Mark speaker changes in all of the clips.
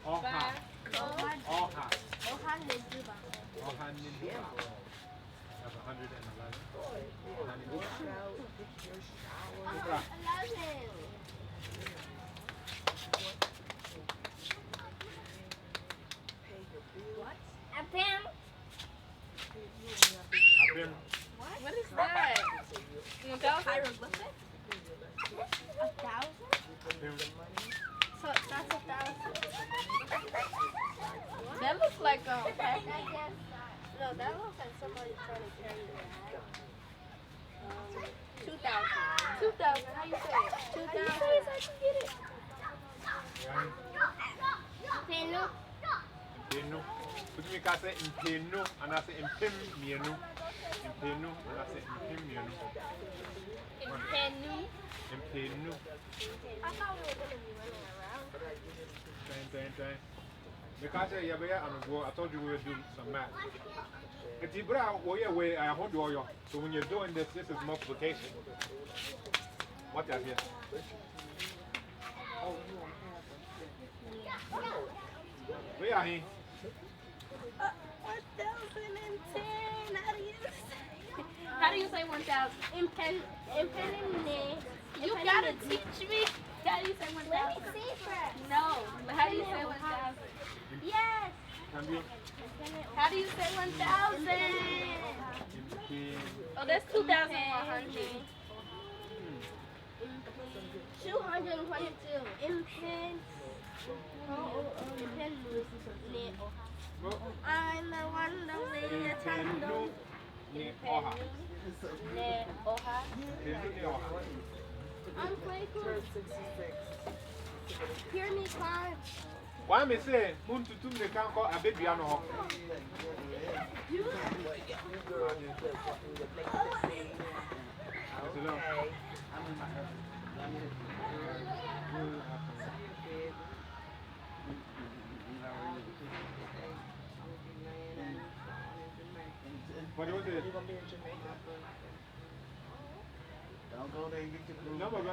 Speaker 1: Oha. Oha.
Speaker 2: Oha Nizuba.
Speaker 1: Oha Ninduba. That's 111. Oha Ninduba. Mumra.
Speaker 2: 11. What? A pen.
Speaker 1: Apim.
Speaker 3: What is that? 1,000? Hieroglyphic?
Speaker 2: 1,000?
Speaker 1: Apim.
Speaker 2: So that's 1,000.
Speaker 3: That looks like
Speaker 2: I guess. No, that looks like somebody trying to carry it. 2,000.
Speaker 3: 2,000. How you say it?
Speaker 2: 2,000.
Speaker 3: How you say it so I can get it?
Speaker 2: Penu.
Speaker 1: Impenu. Put me can say impenu and I say impim mienu. Impenu and I say impim mienu.
Speaker 2: Penu.
Speaker 1: Impenu.
Speaker 2: I thought we were going to be running around.
Speaker 1: Dang. Because I told you we would do some math. It's Ibra, way I hold you. So when you're doing this is multiplication. What are here? Where are he?
Speaker 2: 1,010.
Speaker 3: How do you say 1,000? You gotta teach me. How do you say 1,000?
Speaker 2: Let me see first.
Speaker 3: No. How do you say 1,000?
Speaker 2: Yes.
Speaker 1: Can you?
Speaker 3: How do you say 1,000? Oh, that's 2,100.
Speaker 2: 222. Impen. I'm the one that we attend.
Speaker 1: Oha.
Speaker 3: Oha.
Speaker 2: I'm Quaker. Hear me climb.
Speaker 1: Why me say, Moon to two me can't call a baby on her. What was it?
Speaker 4: Don't go there and get your blue.
Speaker 1: Number, over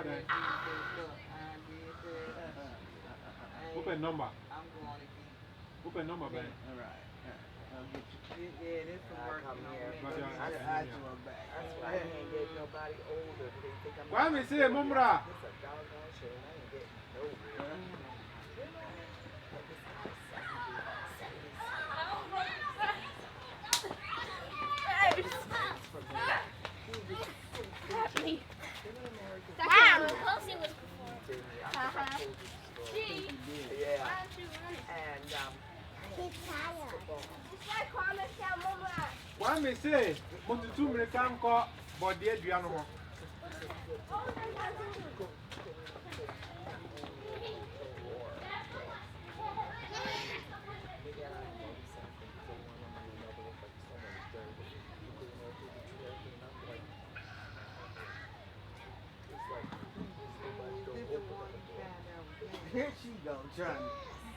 Speaker 1: there. Open number. Open number, man.
Speaker 4: All right. I'll get you. Yeah, this will work.
Speaker 1: I
Speaker 4: I do it back. That's why I can't get nobody older. They think I'm
Speaker 1: Why me say, Mumra?
Speaker 2: Wow. Close it was before.
Speaker 3: Gee.
Speaker 4: Yeah.
Speaker 2: Why don't you run it?
Speaker 4: And
Speaker 2: He's tired. It's like Kwame Mama.
Speaker 1: Why me say, Moon to two me can't call body at Diano?
Speaker 4: here she go trying to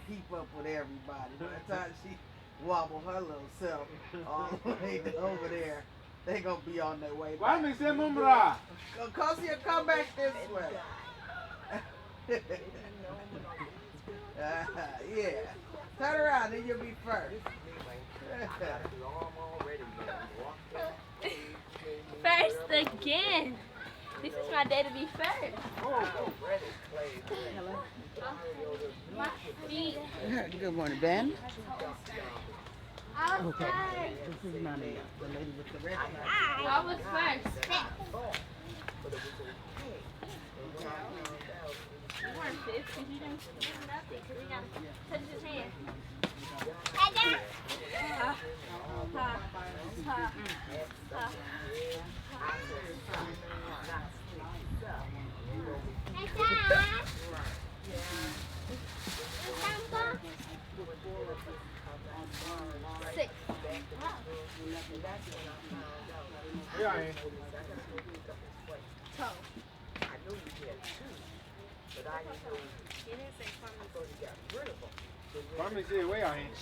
Speaker 4: keep up with everybody. By the time she wobble her little self all the way over there, they gonna be on their way
Speaker 1: Why
Speaker 4: back.
Speaker 1: me say, Mumra?
Speaker 4: Cause he'll come back this way. Yeah. Turn around, then you'll be first.
Speaker 3: First again. This is my day to be first. My feet.
Speaker 4: Good morning, Ben.
Speaker 2: I was tired.
Speaker 4: This is Nania, the lady with the red hat.
Speaker 3: I was first. You weren't fifth because you didn't do nothing because he got to touch his hand. Ha, ha, ha, ha. Six.
Speaker 1: Yeah,
Speaker 3: Toe.
Speaker 2: He didn't say Kwame.
Speaker 1: Why me say, where are he?
Speaker 3: It's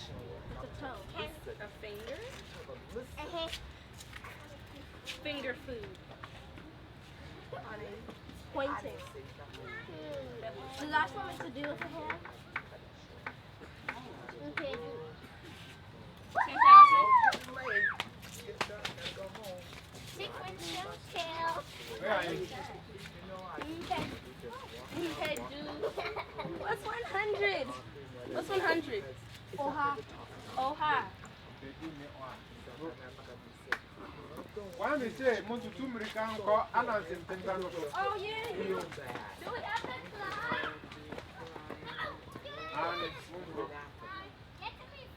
Speaker 3: a toe. A finger? Finger food.
Speaker 2: Pointing. The last one was to do with the hair.
Speaker 1: Where are you?
Speaker 3: Okay, dude. What's 100? What's 100?
Speaker 2: Oha.
Speaker 3: Oha.
Speaker 1: Why me say, Montu Tumrican call Alan Sintano?
Speaker 3: Oh, yeah. Do we have that slide?
Speaker 1: And it's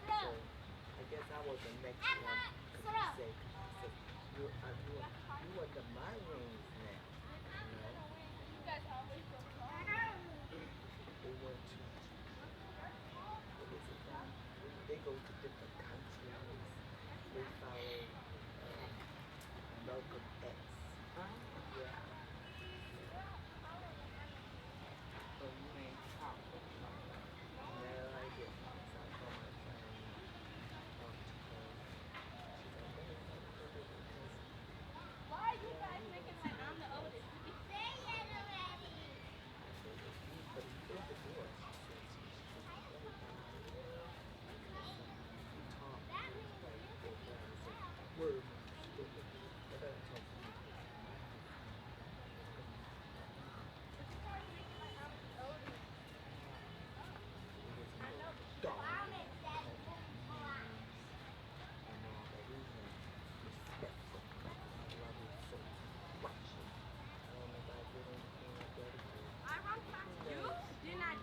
Speaker 5: I guess I was the next one. Cause you said, you under my wings now. You know? They went to, what is it now? They go to different countries. They follow Malcolm X. Yeah. So you ain't talking. No, I didn't. So I called my friend.
Speaker 3: Why are you guys making like I'm the oldest?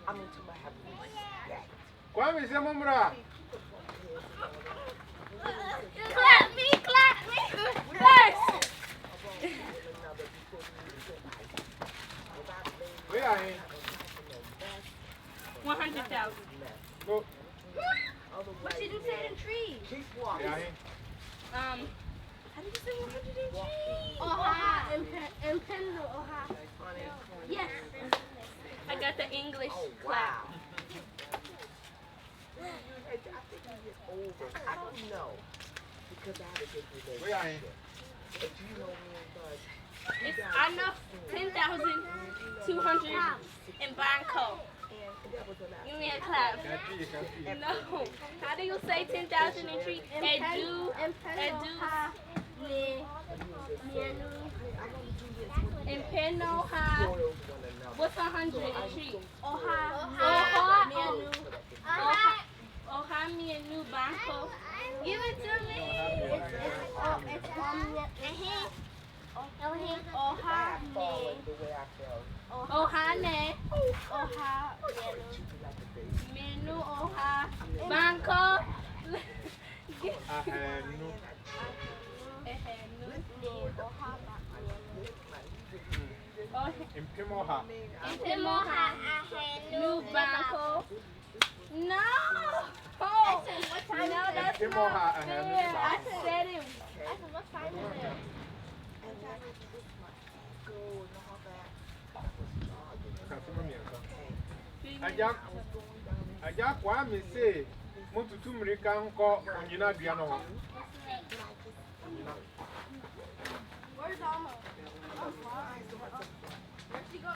Speaker 5: I'm into my having respect.
Speaker 1: Kwame Samumra.
Speaker 3: Clap me first.
Speaker 1: Where are you?
Speaker 3: 100,000.
Speaker 1: Go.
Speaker 2: What did you say in trees?
Speaker 5: Keep
Speaker 1: Where
Speaker 5: walking.
Speaker 1: are you?
Speaker 3: How did you say 103?
Speaker 2: Oha. And Pendo. Oha. Yes.
Speaker 3: I got the English
Speaker 5: Oh,
Speaker 3: clap.
Speaker 5: wow. I think you get over. I don't know. Because I had a good
Speaker 1: Where are you?
Speaker 5: relationship. But you know me and Bud.
Speaker 3: I know 10,200 in Bangkok. Give me a clap.
Speaker 1: Can't see you, can't see you.
Speaker 3: No. How do you say 10,000 in tree? Edu.
Speaker 2: And Pendo. Ha. Me. Mienu.
Speaker 3: In Penoha. What's 100 in tree?
Speaker 2: Oha.
Speaker 3: Oha.
Speaker 2: Mienu.
Speaker 3: Oha me a new Bangkok. Give it to me.
Speaker 2: It's Oha. Me.
Speaker 3: Ohane.
Speaker 2: Oha.
Speaker 3: Menu Oha. Bangkok.
Speaker 1: No. In Pimoha.
Speaker 3: Timoha. New Bangkok. No. Oh, no, that's
Speaker 1: Timoha,
Speaker 3: not
Speaker 1: I have
Speaker 3: fair.
Speaker 1: New
Speaker 3: I
Speaker 1: Bangkok.
Speaker 3: said it.
Speaker 2: What time is it?
Speaker 1: Aja Kwame say, Montu Tumrican call Onyina Biano.
Speaker 2: Where's Alma? Where'd she go?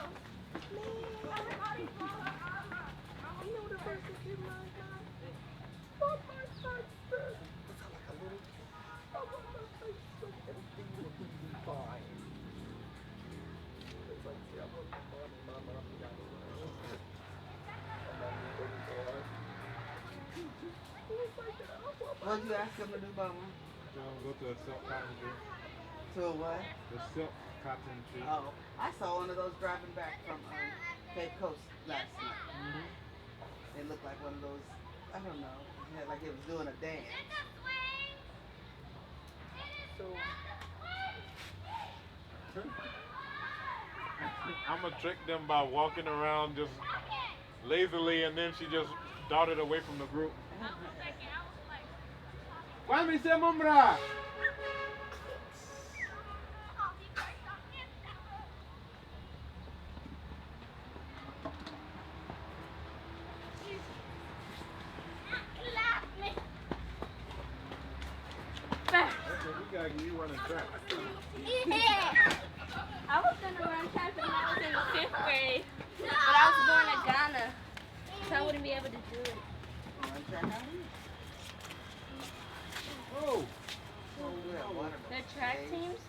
Speaker 4: What'd you ask him to do, Mama?
Speaker 1: Go to a silk cotton tree.
Speaker 4: To a what?
Speaker 1: The silk cotton tree.
Speaker 4: Oh, I saw one of those driving back from Cape Coast last night. It looked like one of those, I don't know, it had like it was doing a dance.
Speaker 1: I'm gonna trick them by walking around just lazily, and then she just darted away from the group. Kwame Samumra. We gotta get you running track.
Speaker 3: I was gonna run track when I was in the 5th grade, but I was born in Ghana, so I wouldn't be able to do it.
Speaker 1: Oh,
Speaker 3: The track teams?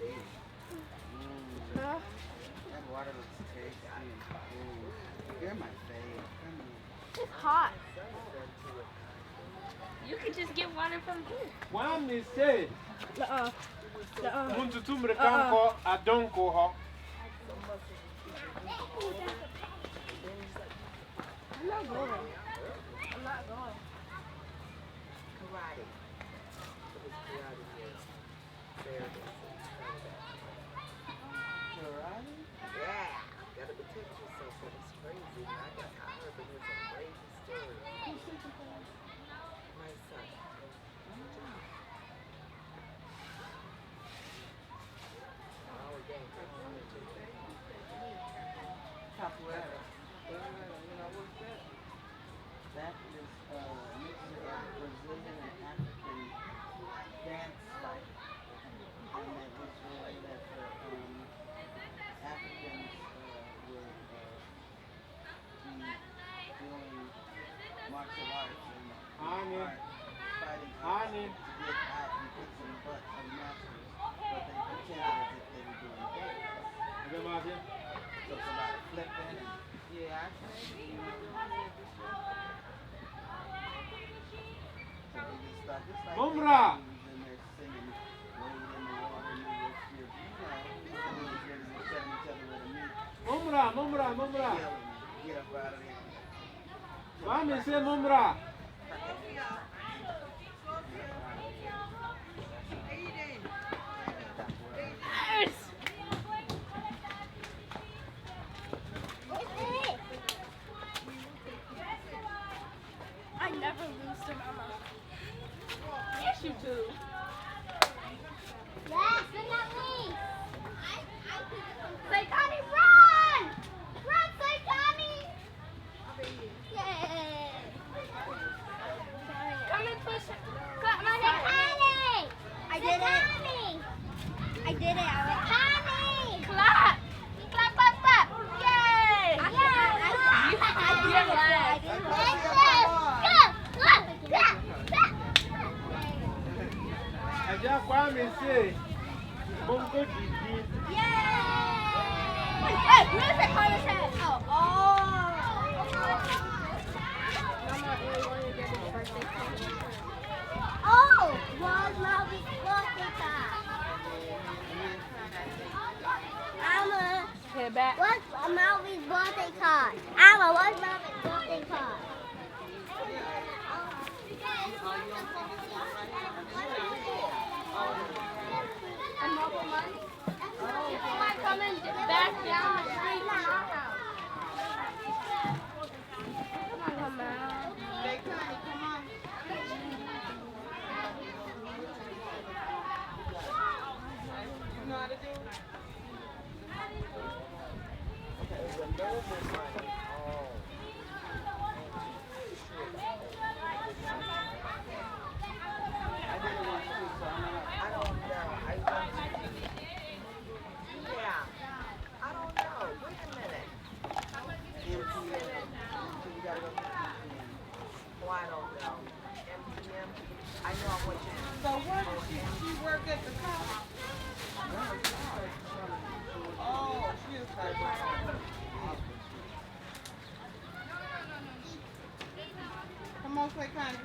Speaker 2: Huh?
Speaker 4: That water looks tasty and cool. You're my fave. Come here.
Speaker 2: It's hot.
Speaker 3: You could just get water from here.
Speaker 1: One is say, Muntutu Mrekanko, I don't go home.
Speaker 2: I'm not going. I'm not going.
Speaker 5: Karate. It was karate here. There it is.
Speaker 4: Karate?
Speaker 5: Yeah. Gotta protect yourself from it's crazy. And I heard it was a crazy story. My son. Oh, dang.
Speaker 4: Capoeira. That is a mixture of Brazilian and African dance style. And it was the way that the Africans would be doing martial arts and art, fighting
Speaker 1: Honey.
Speaker 4: to get out and kick some butt of masters, but they pretended as if they were doing dance. So somebody flipping and yeah, I can see you. So they just start just like
Speaker 1: Mumra.
Speaker 4: and they're singing Wade in the water, you will ship. You know, they was ready to shut each other with a meat,
Speaker 1: Mumra.
Speaker 4: kill and get up out of there.
Speaker 1: Mommy say Mumra.
Speaker 3: Yes.
Speaker 2: I never lose to Mama.
Speaker 3: Yes, you do.
Speaker 2: Yes, but not me. Saitani, run! Run, Saitani! Yay!
Speaker 3: Come and push it.
Speaker 2: Clap my hands. I did it. I did it. I went, Honey!
Speaker 3: Clap. Clap, clap, clap. Yay.
Speaker 2: I did it. I did it.
Speaker 1: Aja Kwame say, Bongo Didi.
Speaker 2: Yay! Hey, where's the color set? Oh, was Melvy's birthday card. Alma,
Speaker 3: Head back.
Speaker 2: what's Melvy's birthday card? Alma, what's Melvy's birthday card?
Speaker 3: Somebody coming back down the street from our house. Come on,
Speaker 4: They come on. You know how to do it? I did it once too, so I'm not.
Speaker 5: I don't know. Yeah. I don't know. Wait a minute.
Speaker 4: MTM. You gotta go to MTM.
Speaker 5: Oh, I don't know. MTM. I know I want you to.
Speaker 4: So where did she work at the college? Oh, she is like Come on, say kind.